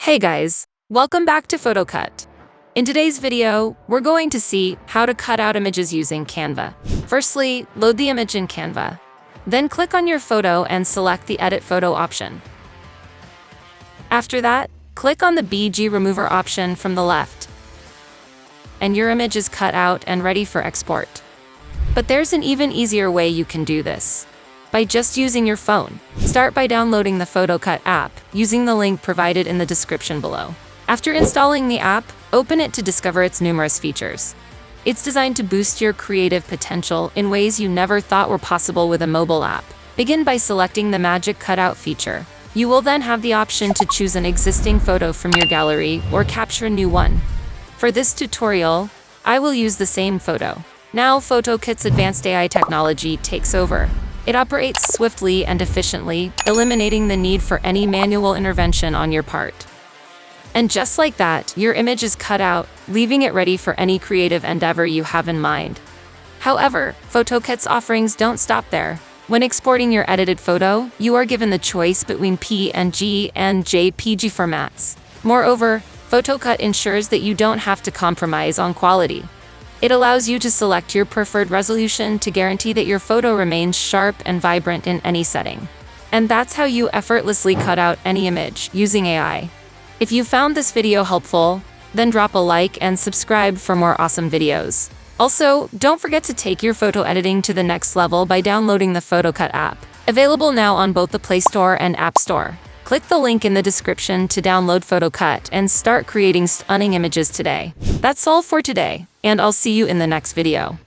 Hey guys, welcome back to PhotoCut. In today's video, we're going to see how to cut out images using Canva. Firstly, load the image in Canva. Then click on your photo and select the Edit Photo option. After that, click on the BG Remover option from the left. And your image is cut out and ready for export. But there's an even easier way you can do this. By just using your phone. Start by downloading the PhotoCut app, using the link provided in the description below. After installing the app, open it to discover its numerous features. It's designed to boost your creative potential in ways you never thought were possible with a mobile app. Begin by selecting the Magic Cutout feature. You will then have the option to choose an existing photo from your gallery or capture a new one. For this tutorial, I will use the same photo. Now PhotoCut's advanced AI technology takes over. It operates swiftly and efficiently, eliminating the need for any manual intervention on your part. And just like that, your image is cut out, leaving it ready for any creative endeavor you have in mind. However, PhotoCut's offerings don't stop there. When exporting your edited photo, you are given the choice between PNG and JPG formats. Moreover, PhotoCut ensures that you don't have to compromise on quality. It allows you to select your preferred resolution to guarantee that your photo remains sharp and vibrant in any setting. And that's how you effortlessly cut out any image using AI. If you found this video helpful, then drop a like and subscribe for more awesome videos. Also, don't forget to take your photo editing to the next level by downloading the PhotoCut app, available now on both the Play Store and App Store. Click the link in the description to download PhotoCut and start creating stunning images today. That's all for today, and I'll see you in the next video.